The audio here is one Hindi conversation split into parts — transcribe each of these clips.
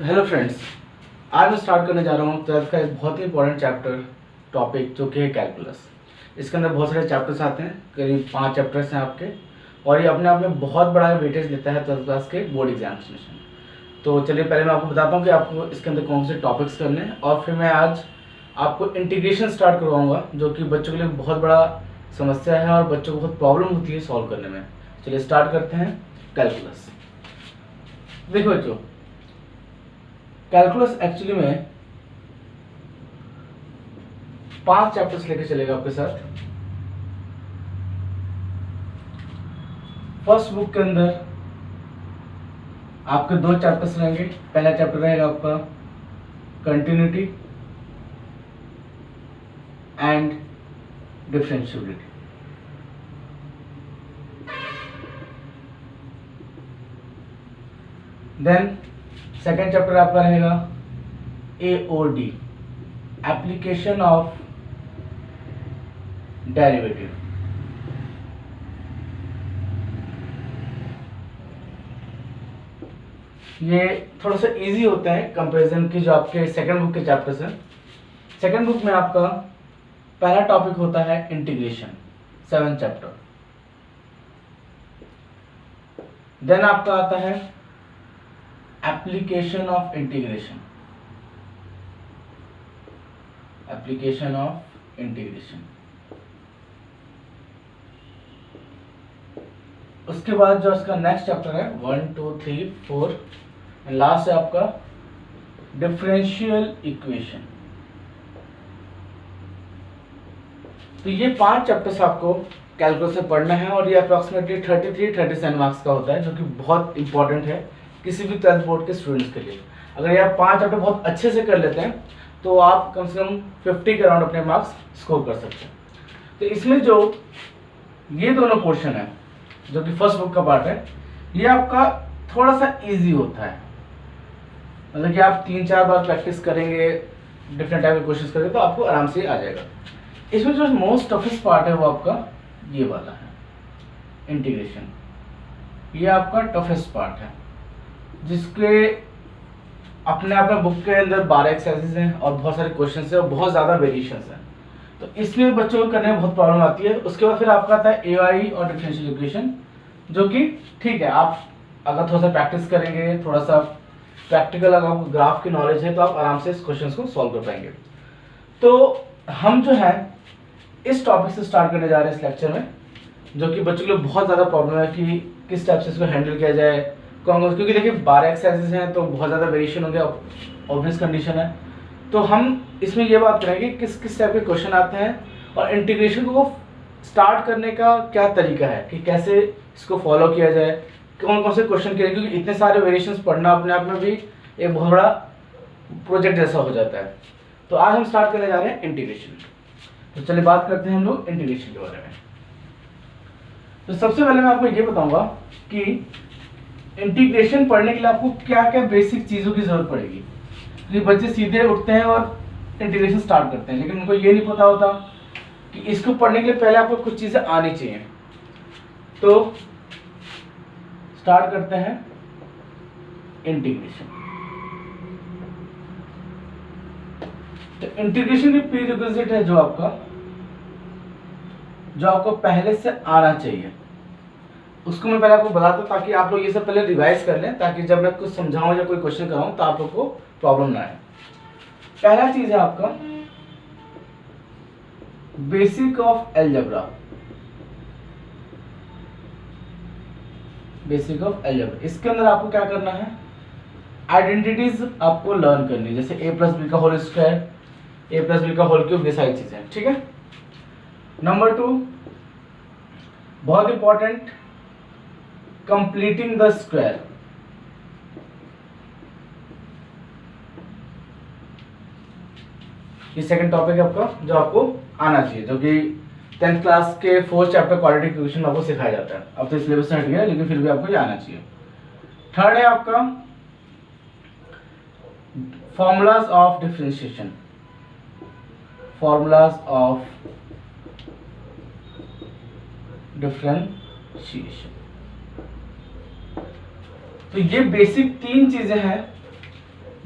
हेलो फ्रेंड्स, आज मैं स्टार्ट करने जा रहा हूँ ट्वेल्थ का एक बहुत ही इंपॉर्टेंट चैप्टर टॉपिक जो कि है कैलकुलस। इसके अंदर बहुत सारे चैप्टर्स आते हैं, करीब 5 चैप्टर्स हैं आपके, और ये अपने आप में बहुत बड़ा वेटेज लेता है ट्वेल्थ क्लास के बोर्ड एग्जामिनेशन। तो चलिए पहले मैं आपको बताता हूँ कि आपको इसके अंदर कौन से टॉपिक्स करने हैं, और फिर मैं आज आपको इंटीग्रेशन स्टार्ट करवाऊँगा जो कि बच्चों के लिए बहुत बड़ा समस्या है और बच्चों को बहुत प्रॉब्लम होती है सॉल्व करने में। चलिए स्टार्ट करते हैं कैलकुलस। देखो बच्चों, कैलकुलस एक्चुअली में 5 चैप्टर्स लेके चलेगा आपके साथ। फर्स्ट बुक के अंदर आपके 2 चैप्टर्स रहेंगे। पहला चैप्टर रहेगा आपका continuity and differentiability. Then second chapter आपका रहेगा AOD, एप्लीकेशन ऑफ डेरिवेटिव। ये थोड़ा सा इजी होता है कंपैरिजन की जो आपके सेकंड बुक के चैप्टर्स हैं। सेकंड बुक में आपका पहला टॉपिक होता है इंटीग्रेशन, 7th चैप्टर। देन आपका आता है application of integration, application of integration. उसके बाद जो इसका नेक्स्ट चैप्टर है 1, 2, 3, 4 एंड लास्ट है आपका डिफरेंशियल इक्वेशन। तो ये 5 चैप्टर्स आपको कैलकुलस से पढ़ना है, और ये अप्रॉक्सीमेटली 33-37 मार्क्स का होता है, जो कि बहुत इंपॉर्टेंट है किसी भी 12th बोर्ड के स्टूडेंट्स के लिए। अगर ये आप 5 चैप्टर बहुत अच्छे से कर लेते हैं तो आप कम से कम 50 के अराउंड अपने मार्क्स स्कोर कर सकते हैं। तो इसमें जो ये दोनों पोर्शन है जो कि फर्स्ट बुक का पार्ट है, ये आपका थोड़ा सा इजी होता है। मतलब कि आप 3-4 बार प्रैक्टिस करेंगे, डिफरेंट टाइप के क्वेश्चंस करेंगे तो आपको आराम से आ जाएगा। इसमें जो मोस्ट टफेस्ट पार्ट है वो आपका ये वाला है, इंटीग्रेशन। ये आपका टफेस्ट पार्ट है, जिसके अपने आप में बुक के अंदर 12 एक्सरसाइजेज हैं और बहुत सारे क्वेश्चंस हैं और बहुत ज़्यादा वेरिएशंस हैं। तो इसमें बच्चों को करने में बहुत प्रॉब्लम आती है। उसके बाद फिर आपका आता है AOI और डिफरेंशियल इक्वेशन, जो कि ठीक है, आप अगर थोड़ा सा प्रैक्टिस करेंगे, थोड़ा सा प्रैक्टिकल अगर आपको ग्राफ की नॉलेज है तो आप आराम से इस क्वेश्चन को सॉल्व कर पाएंगे। तो हम जो है इस टॉपिक से स्टार्ट करने जा रहे हैं इस लेक्चर में, जो कि बच्चों के लिए बहुत ज़्यादा प्रॉब्लम है कि किस टाइप से इसको हैंडल किया जाए, कौन, क्योंकि देखिए 12 एक्सरसाइजेज हैं तो बहुत ज़्यादा वेरिएशन हो गया, ऑब्वियस कंडीशन है। तो हम इसमें ये बात करेंगे किस किस टाइप के क्वेश्चन आते हैं और इंटीग्रेशन को स्टार्ट करने का क्या तरीका है कि कैसे इसको फॉलो किया जाए, कौन कौन से क्वेश्चन किए, क्योंकि इतने सारे वेरिएशंस पढ़ना अपने आप में भी एक बहुत बड़ा प्रोजेक्ट जैसा हो जाता है। तो आज हम स्टार्ट करने जा रहे हैं इंटीग्रेशन। तो चलिए बात करते हैं हम लोग इंटीग्रेशन के बारे में। तो सबसे पहले मैं आपको ये बताऊंगा कि इंटीग्रेशन पढ़ने के लिए आपको क्या क्या बेसिक चीज़ों की जरूरत पड़ेगी। तो बच्चे सीधे उठते हैं और इंटीग्रेशन स्टार्ट करते हैं, लेकिन उनको ये नहीं पता होता कि इसको पढ़ने के लिए पहले आपको कुछ चीज़ें आनी चाहिए। तो स्टार्ट करते हैं इंटीग्रेशन। तो इंटीग्रेशन की प्रीरिक्विजिट है जो आपको पहले से आना चाहिए, उसको मैं पहले आपको बताता हूँ ताकि आप लोग ये सब पहले रिवाइज कर लें, ताकि जब मैं कुछ समझाऊं या कोई क्वेश्चन कराऊं तो आप लोग को प्रॉब्लम ना आए। पहला चीज है आपका basic of algebra. Basic of algebra, इसके अंदर आपको क्या करना है, आइडेंटिटीज आपको लर्न करनी है, जैसे a+b का होल स्क्वायर, a+b का होल क्यूब, ये सारी चीजें, ठीक है। नंबर 2 बहुत इंपॉर्टेंट, कंप्लीटिंग द स्क्वायर। ये सेकंड टॉपिक है आपका जो आपको आना चाहिए, जो कि 10th क्लास के 4th चैप्टर क्वाड्रेटिक इक्वेशन में आपको सिखाया जाता है। अब तो सिलेबस से हट गया, लेकिन फिर भी आपको ये आना चाहिए। थर्ड है आपका formulas of differentiation, formulas of differentiation. तो ये बेसिक 3 चीजें हैं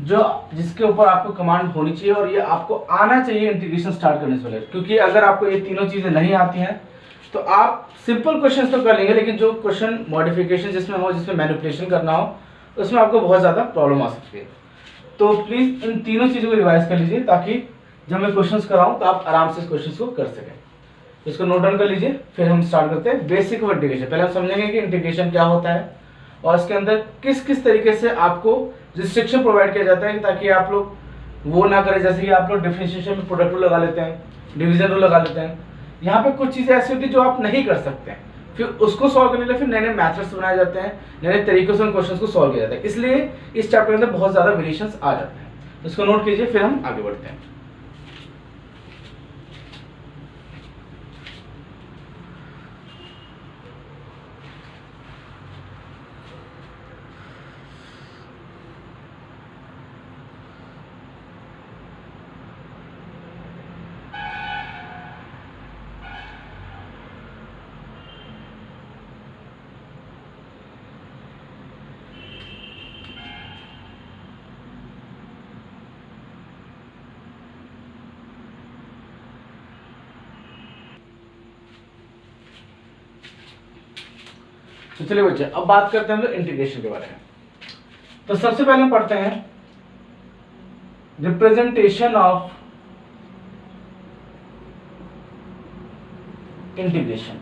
जो जिसके ऊपर आपको कमांड होनी चाहिए और ये आपको आना चाहिए इंटीग्रेशन स्टार्ट करने से पहले, क्योंकि अगर आपको ये तीनों चीजें नहीं आती हैं तो आप सिंपल क्वेश्चंस तो कर लेंगे, लेकिन जो क्वेश्चन मॉडिफिकेशन जिसमें हो, जिसमें मैनिपुलेशन करना हो, उसमें आपको बहुत ज़्यादा प्रॉब्लम आ सकती है। तो प्लीज़ इन तीनों चीज़ों को रिवाइज कर लीजिए, ताकि जब मैं क्वेश्चंस कराऊँ तो आप आराम से इस क्वेश्चंस को कर सकें। इसको नोट डाउन कर लीजिए, फिर हम स्टार्ट करते हैं बेसिक ऑफ इंटीग्रेशन। पहले हम समझेंगे कि इंटीग्रेशन क्या होता है और इसके अंदर किस किस तरीके से आपको रिस्ट्रिक्शन प्रोवाइड किया जाता है, ताकि आप लोग वो ना करें जैसे कि आप लोग डिफरेंशिएशन में प्रोडक्ट रूल लगा लेते हैं, डिवीजन रूल लगा लेते हैं। यहाँ पे कुछ चीज़ें ऐसी होती है जो आप नहीं कर सकते हैं, फिर उसको सॉल्व करने के लिए फिर नए नए मैथड्स बनाए जाते हैं, नए नए तरीकों से उन क्वेश्चन को सॉल्व किया जाता है। इसलिए इस चैप्टर के अंदर बहुत ज़्यादा वेरिएशंस आ जाते हैं। इसको नोट कीजिए, फिर हम आगे बढ़ते हैं। तो चलिए बच्चे, अब बात करते हैं हम लोग इंटीग्रेशन के बारे में। तो सबसे पहले हम पढ़ते हैं रिप्रेजेंटेशन ऑफ इंटीग्रेशन,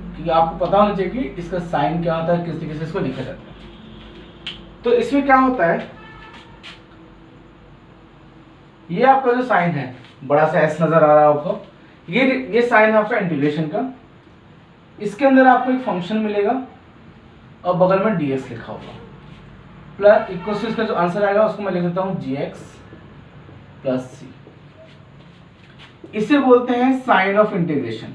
क्योंकि आपको पता होना चाहिए कि इसका साइन क्या होता है, किस तरीके से इसको लिखा जाता है। तो इसमें क्या होता है, ये आपका जो साइन है, बड़ा सा एस नजर आ रहा है आपको, ये साइन है आपका इंटीग्रेशन का। इसके अंदर आपको एक फंक्शन मिलेगा और बगल में dx लिखा होगा, प्लस इक्वल टू इसका जो आंसर आएगा उसको मैं लिख देता हूं gx प्लस सी। इसे बोलते हैं साइन ऑफ इंटीग्रेशन।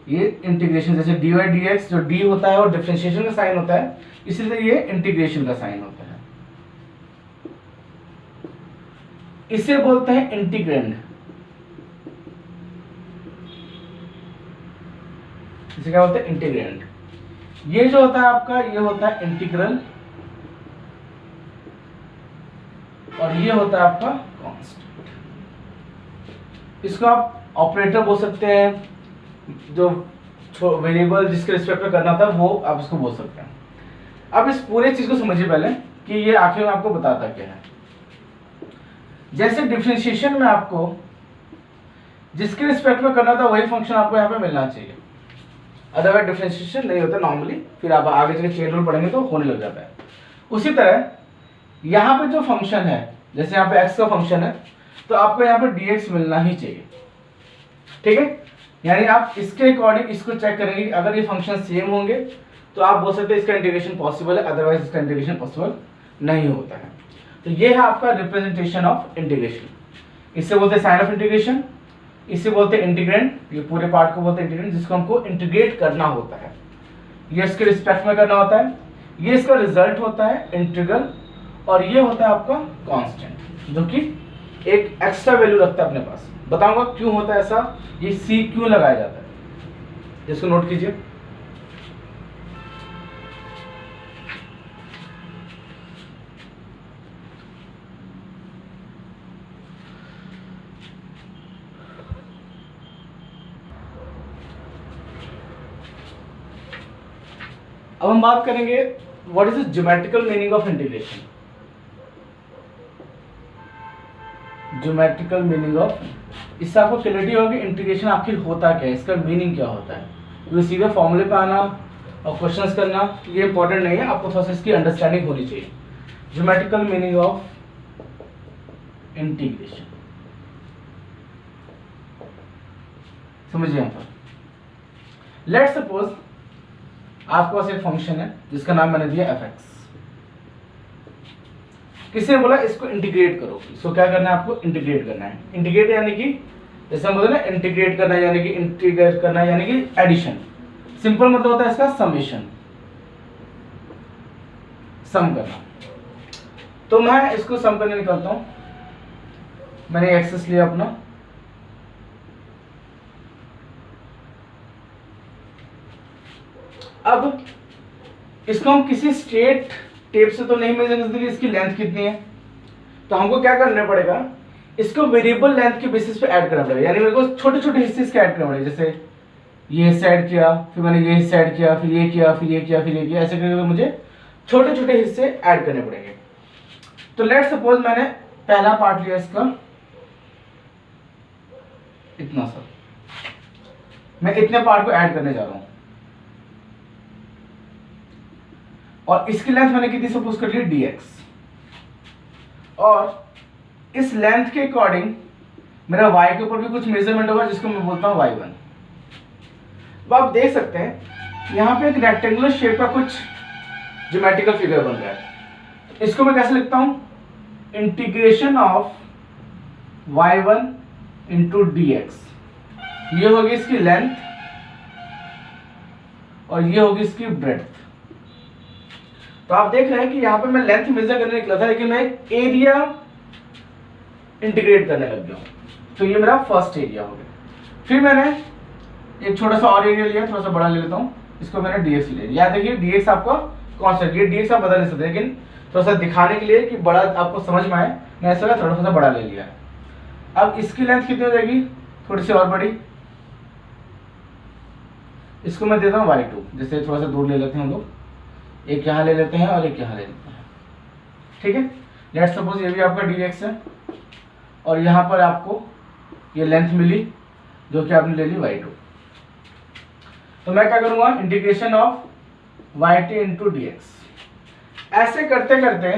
ये इंटीग्रेशन जैसे dy dx, जो d होता है और डिफरेंशिएशन का साइन होता है, इसीलिए ये इंटीग्रेशन का साइन होता है। इसे बोलते हैं इंटीग्रैंड। इसे क्या बोलते हैं, इंटीग्रैंड। ये जो होता है आपका, ये होता है इंटीग्रल, और ये होता है आपका कांस्टेंट। इसको आप ऑपरेटर बोल सकते हैं, जो वेरिएबल जिसके रिस्पेक्ट में करना था वो आप इसको बोल सकते हैं। अब इस पूरे चीज को समझिए पहले कि ये आखिर में आपको बताता क्या है। जैसे डिफरेंशिएशन में आपको जिसके रिस्पेक्ट में करना था वही फंक्शन आपको यहाँ पे मिलना चाहिए, अदरवाइज डिफरेंशिएशन नहीं होता नॉर्मली, फिर आप आगे चल के चेन रूल पढ़ेंगे तो होने लग जाता है। उसी तरह यहाँ पे जो फंक्शन है, जैसे यहाँ पे x का फंक्शन है, तो आपको यहाँ पे dx मिलना ही चाहिए, ठीक है। यानी आप इसके अकॉर्डिंग इसको चेक करेंगे कि अगर ये फंक्शन सेम होंगे तो आप बोल सकते हैं इसका इंटीग्रेशन पॉसिबल है, अदरवाइज इसका इंटीग्रेशन पॉसिबल नहीं होता है। तो ये है आपका रिप्रेजेंटेशन ऑफ इंटीग्रेशन। इससे बोलते हैं साइन ऑफ इंटीग्रेशन, इसे बोलते हैं इंटीग्रेंड, ये पूरे पार्ट को बोलते हैं इंटीग्रेंड, जिसको हमको इंटीग्रेट करना होता है। ये इसके रिस्पेक्ट में करना होता है, ये इसका रिजल्ट होता है इंटीग्रल, और ये होता है आपका कांस्टेंट, जो कि एक एक्स्ट्रा वैल्यू रखता है अपने पास। बताऊंगा क्यों होता है ऐसा, ये सी क्यों लगाया जाता है, इसको नोट कीजिए। अब हम बात करेंगे what is the geometrical meaning of integration. Geometrical meaning of, इससे आपको क्लैरिटी होगी इंटीग्रेशन आखिर होता क्या है, इसका मीनिंग क्या होता है। क्योंकि सीधे फॉर्मूले पे आना और क्वेश्चंस करना ये इंपॉर्टेंट नहीं है, आपको थोड़ा सा इसकी अंडरस्टैंडिंग होनी चाहिए। ज्योमेट्रिकल मीनिंग ऑफ इंटीग्रेशन समझिए। यहाँ पर लेट्स सपोज आपके पास एक फंक्शन है जिसका नाम मैंने दिया fx। किसी ने बोला इसको इंटीग्रेट करो, इसको क्या करना है, आपको इंटीग्रेट करना है। इंटीग्रेट यानी कि जैसे हम बोलते हैं ना, इंटीग्रेट करना यानी कि इंटीग्रेट करना यानी कि एडिशन। सिंपल मतलब होता है इसका समेशन, सम करना। तो मैं इसको सम करने निकलता हूं, मैंने एक्सेस लिया अपना, अब इसको हम किसी स्ट्रेट टेप से तो नहीं मेजर कर सकते इसकी लेंथ कितनी है, तो हमको क्या करना पड़ेगा, इसको वेरिएबल लेंथ के बेसिस पे ऐड करना पड़ेगा। यानी मेरे को छोटे छोटे हिस्से इसके ऐड करना पड़ेगा, जैसे ये हिस्सा ऐड किया, फिर मैंने ये हिस्सा ऐड किया, फिर ये किया, फिर ये किया, फिर ये किया, ऐसे करके मुझे छोटे छोटे हिस्से ऐड करने पड़ेंगे। तो लेट सपोज मैंने पहला पार्ट लिया इसका इतना सा, मैं इतने पार्ट को ऐड करने जा रहा हूं और इसकी लेंथ मैंने कितनी सपोज कर ली dx, और इस लेंथ के अकॉर्डिंग मेरा y के ऊपर भी कुछ मेजरमेंट होगा जिसको मैं बोलता हूं y1। तो आप देख सकते हैं यहां पे एक रेक्टेंगुलर शेप का कुछ ज्योमेट्रिकल फिगर बन रहा है। तो इसको मैं कैसे लिखता हूं, integration of y1 into dx, ये होगी इसकी लेंथ और ये होगी इसकी ब्रेड्थ। तो आप देख रहे हैं कि यहाँ पे मैं लेंथ मेजर करने निकला था लेकिन मैं एरिया इंटीग्रेट करने लग गया हूं। तो ये मेरा फर्स्ट एरिया हो गया। फिर मैंने एक छोटा सा और एरिया लिया, थोड़ा सा बड़ा ले लेता हूँ, इसको मैंने dx ले लिया। याद देखिए dx आपका कांस्टेंट, ये dx आप बदल नहीं सकते, लेकिन थोड़ा सा दिखाने के लिए कि बड़ा आपको समझ में आए मैं ऐसा थोड़ा सा बड़ा ले लिया। अब इसकी लेंथ कितनी हो जाएगी, थोड़ी सी और बड़ी, इसको मैं देता हूँ y2। जैसे थोड़ा सा दूर ले लेते हैं हम लोग, एक यहाँ ले लेते हैं और एक यहाँ ले लेते हैं, ठीक है। लेट सपोज ये भी आपका dx है और यहाँ पर आपको ये लेंथ मिली जो कि आपने ले ली y2। तो मैं क्या करूँगा, integration of y2 into dx। ऐसे करते करते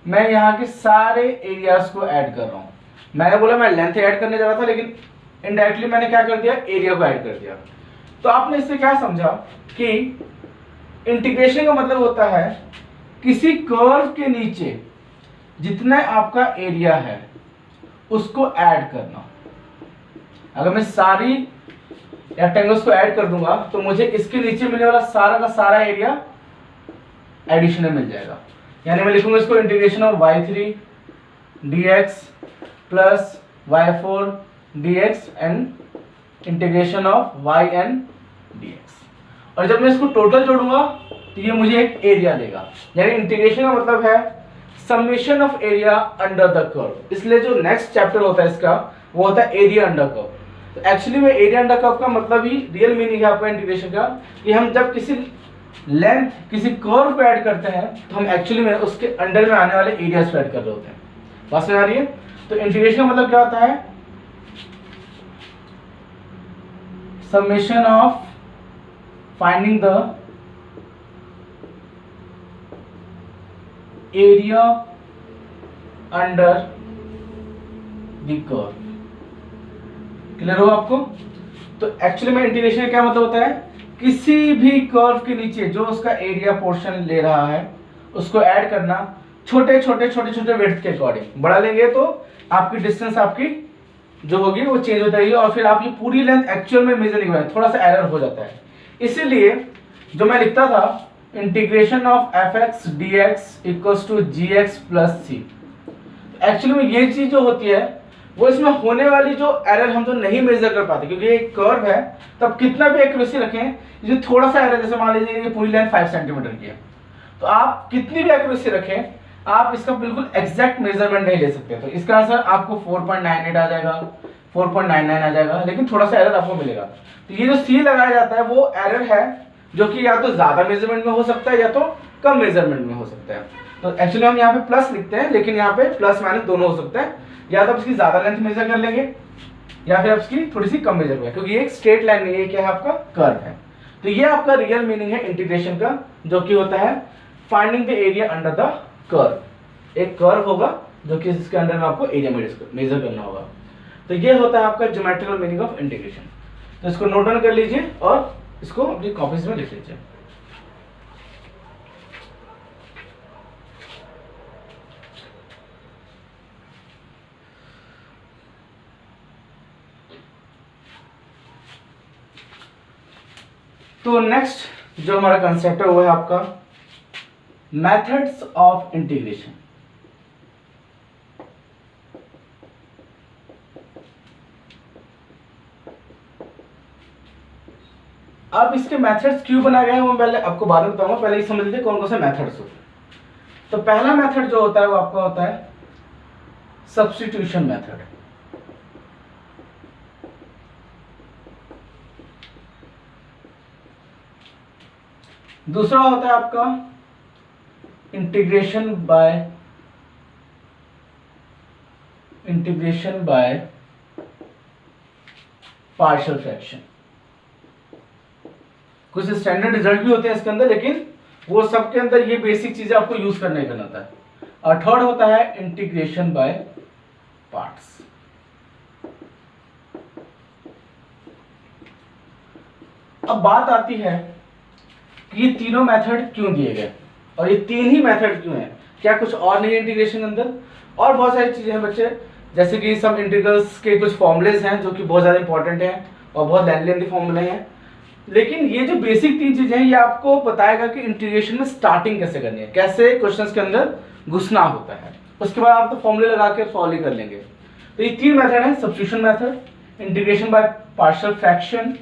मैं यहाँ के सारे एरियाज को ऐड कर रहा हूँ। मैंने बोला मैं लेंथ ऐड करने जा रहा था लेकिन इनडायरेक्टली मैंने क्या कर दिया, एरिया को ऐड कर दिया। तो आपने इससे क्या समझा कि इंटीग्रेशन का मतलब होता है किसी कर्व के नीचे जितना आपका एरिया है उसको ऐड करना। अगर मैं सारी रेक्टेंगल्स को ऐड कर दूंगा तो मुझे इसके नीचे मिलने वाला सारा का सारा एरिया एडिशन में मिल जाएगा। यानी मैं लिखूंगा इसको integration of y3 dx plus y4 dx and integration of yn dx। और जब मैं इसको टोटल जोड़ूंगा तो ये मुझे एक एरिया देगा। यानी इंटीग्रेशन का मतलब है summation of area under the curve. इसलिए जो नेक्स्ट चैप्टर होता है इसका वो होता है एरिया अंडर कर्व। तो एक्चुअली में एरिया अंडर कर्व का मतलब ही रियल मीनिंग है आपका इंटीग्रेशन का कि हम जब किसी लेंथ किसी कर्व को ऐड करते हैं तो हम एक्चुअली में उसके अंडर में आने वाले एरियाज को ऐड कर रहे होते हैं। बात समझ आ रही है। तो इंटीग्रेशन का मतलब क्या होता है, summation of finding the area under the curve. Clear हो आपको। तो एक्चुअली में इंटीग्रेशन का क्या मतलब होता है, किसी भी कर्व के नीचे जो उसका एरिया पोर्शन ले रहा है उसको ऐड करना छोटे छोटे छोटे छोटे विड्थ के अकॉर्डिंग। बड़ा लेंगे तो आपकी डिस्टेंस आपकी जो होगी वो चेंज होता है और फिर आप ये पूरी लेंथ एक्चुअल में मेजर नहीं कर, थोड़ा सा एरर हो जाता है। इसीलिए जो मैं लिखता था integration of fx dx equals to gx plus c, actually में ये चीज जो होती है वो इसमें होने वाली जो एरर हम जो नहीं मेजर कर पाते, क्योंकि ये एक कर्व है तो आप कितना भी एक्यूरेसी रखें, इसमें थोड़ा सा एरर, जैसे मान लीजिए ये पूरी लेंथ 5 सेंटीमीटर की है तो आप कितनी भी एक्यूरेसी रखें आप इसका बिल्कुल एग्जैक्ट मेजरमेंट नहीं ले सकते। तो इसका आंसर आपको 4.98 आ जाएगा, 4.99 आ जाएगा, लेकिन थोड़ा सा एरर आपको मिलेगा। तो ये जो सी लगाया जाता है वो एरर है जो कि या तो ज्यादा मेजरमेंट में हो सकता है या तो कम मेजरमेंट में हो सकता है। तो एक्चुअली हम यहाँ पे प्लस लिखते हैं लेकिन यहाँ पे प्लस माइनस दोनों हो सकता है, या तो आप इसकी ज्यादा लेंथ मेजर कर लेंगे या फिर आप इसकी थोड़ी सी कम मेजर करेंगे, क्योंकि ये एक स्ट्रेट लाइन नहीं है, क्या है आपका कर्व है। तो ये आपका रियल मीनिंग है इंटीग्रेशन का, जो कि होता है finding the area under the curve. एक कर्व होगा जो कि इसके अंदर में आपको एरिया मेजर करना होगा। तो ये होता है आपका ज्योमेट्रिकल मीनिंग ऑफ इंटीग्रेशन। तो इसको नोट डाउन कर लीजिए और इसको अपनी कॉपीज में लिख लीजिए। तो नेक्स्ट जो हमारा कंसेप्ट है वो है आपका मेथड्स ऑफ इंटीग्रेशन। अब इसके मेथड्स क्यों बनाए गए हैं वो पहले आपको बाद में बताऊंगा, पहले ये समझ लीजिए कौन कौन से मेथड्स होते हैं। तो पहला मेथड जो होता है वो आपका होता है सब्स्टिट्यूशन मेथड। दूसरा होता है आपका इंटीग्रेशन बाय पार्शियल फ्रैक्शन। कुछ स्टैंडर्ड रिजल्ट भी होते हैं इसके अंदर, लेकिन वो सबके अंदर ये बेसिक चीजें आपको यूज करने का होता है। और थर्ड होता है इंटीग्रेशन बाय पार्ट्स। अब बात आती है कि ये तीनों मेथड क्यों दिए गए और ये तीन ही मेथड क्यों हैं, क्या कुछ और नहीं है इंटीग्रेशन के अंदर? और बहुत सारी चीजें हैं बच्चे, जैसे कि सब इंटीग्रल्स के कुछ फॉर्मूलेज हैं जो कि बहुत ज़्यादा इंपॉर्टेंट हैं और बहुत लेंथी फॉर्मूले हैं। लेकिन ये जो बेसिक तीन चीजें हैं ये आपको बताएगा कि इंटीग्रेशन में स्टार्टिंग कैसे करनी है, कैसे क्वेश्चंस के अंदर घुसना होता है। उसके बाद आप तो फॉर्मूले लगा के सॉल्व ही कर लेंगे। तो ये तीन मेथड हैं, substitution method, integration by partial fraction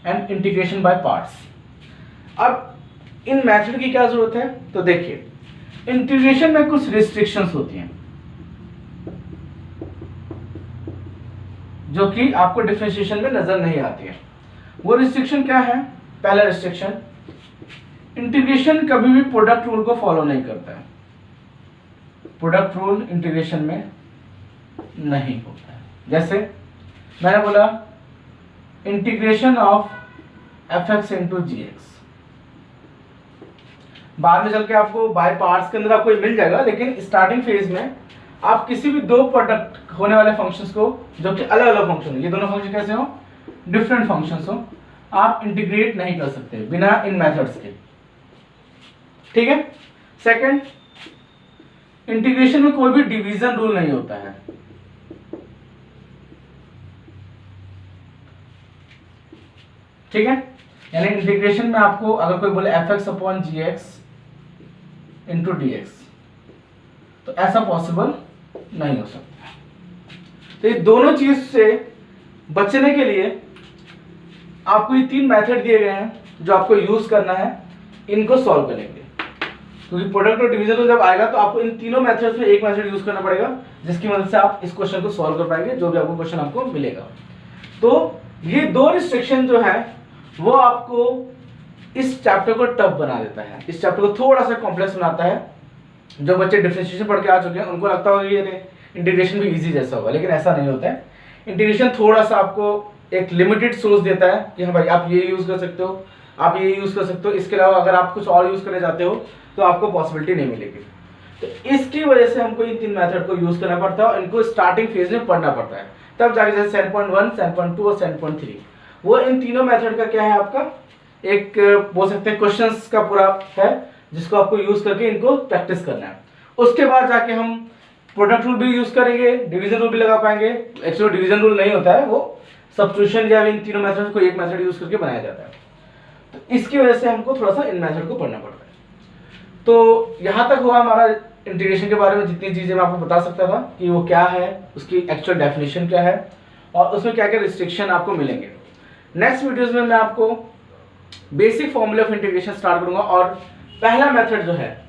and integration by parts. अब इन मेथड की क्या जरूरत है? तो देखिए, इंटीग्रेशन में कुछ रिस्ट्रिक्शंस होती हैं जो कि आपको डिफरेंशिएशन में नजर नहीं आती है। वो रिस्ट्रिक्शन क्या है? पहला रिस्ट्रिक्शन, इंटीग्रेशन कभी भी प्रोडक्ट रूल को फॉलो नहीं करता है। प्रोडक्ट रूल इंटीग्रेशन में नहीं होता है। जैसे मैंने बोला integration of fx into G X, बाद में चल के आपको बाय पार्ट्स के अंदर आपको ये मिल जाएगा, लेकिन स्टार्टिंग फेज में आप किसी भी दो प्रोडक्ट होने वाले फंक्शंस को जो कि अलग अलग फंक्शन, ये दोनों फंक्शन कैसे हो, डिफरेंट फंक्शंस हो, आप इंटीग्रेट नहीं कर सकते बिना इन मेथड्स के। ठीक है। सेकंड, इंटीग्रेशन में कोई भी डिवीजन रूल नहीं होता है। ठीक है, यानी इंटीग्रेशन में आपको अगर कोई बोले fx अपॉन जी एक्स इंटू डी एक्स, तो ऐसा पॉसिबल नहीं हो सकता। तो ये दोनों चीज से बचने के लिए आपको ये तीन मेथड दिए गए हैं जो आपको यूज करना है इनको सॉल्व करने के लिए। क्योंकि प्रोडक्ट और डिवीजन जब आएगा तो आपको इन तीनों मेथड्स में एक मेथड यूज करना पड़ेगा जिसकी मदद से आप इस क्वेश्चन को सॉल्व कर पाएंगे, जो भी आपको क्वेश्चन आपको मिलेगा। तो ये दो रिस्ट्रिक्शन जो है वो आपको इस चैप्टर को टफ बना देता है, इस चैप्टर को थोड़ा सा कॉम्प्लेक्स बनाता है। जो बच्चे डिफरेंशिएशन पढ़ के आ चुके हैं उनको लगता होगा ये इंटीग्रेशन भी इजी जैसा होगा, लेकिन ऐसा नहीं होता है। इंटीग्रेशन थोड़ा सा आपको एक लिमिटेड सोर्स देता है कि हाँ भाई आप ये यूज कर सकते हो, आप ये यूज कर सकते हो, इसके अलावा अगर आप कुछ और यूज करना चाहते हो तो आपको पॉसिबिलिटी नहीं मिलेगी। तो इसकी वजह से हमको इन तीन मेथड को यूज करना पड़ता है और इनको स्टार्टिंग फेज में पढ़ना पड़ता है, तब जाके जैसे 7.1, 7.2 और 7.3 वो इन तीनों मेथड का क्या है, आपका एक बोल सकते हैं क्वेश्चंस का पूरा है जिसको आपको यूज करके इनको प्रैक्टिस करना है। उसके बाद जाके हम प्रोडक्ट रूल भी यूज करेंगे, डिवीजन रूल भी लगा पाएंगे। एक्चुअली डिवीजन रूल नहीं होता है, वो सब्स्टिट्यूशन या इन तीनों मेथड को एक मेथड यूज करके बनाया जाता है। तो इसकी वजह से हमको थोड़ा सा इन मेथड को पढ़ना पड़ता है। तो यहाँ तक हुआ हमारा इंटीग्रेशन के बारे में जितनी चीजें मैं आपको बता सकता था कि वो क्या है, उसकी एक्चुअल डेफिनेशन क्या है और उसमें क्या क्या रिस्ट्रिक्शन आपको मिलेंगे। नेक्स्ट वीडियोस में मैं आपको बेसिक फॉर्मूले ऑफ इंटीग्रेशन स्टार्ट करूंगा और पहला मेथड जो है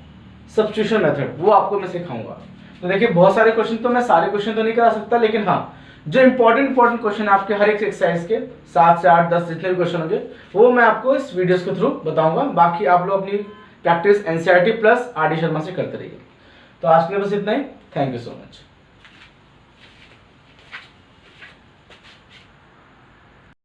सब्स्टिट्यूशन मेथड वो आपको मैं सिखाऊंगा। तो देखिए बहुत सारे क्वेश्चन, तो मैं सारे क्वेश्चन तो नहीं करा सकता, लेकिन हाँ जो इंपॉर्टेंट क्वेश्चन आपके हर एक एक्सरसाइज के 7 से 8, 10 जितने भी क्वेश्चन होंगे वो मैं आपको इस वीडियोस के थ्रू बताऊंगा। बाकी आप लोग अपनी practice NCERT plus R D Sharma से करते रहिए। तो आज के लिए बस इतना ही। Thank you so much.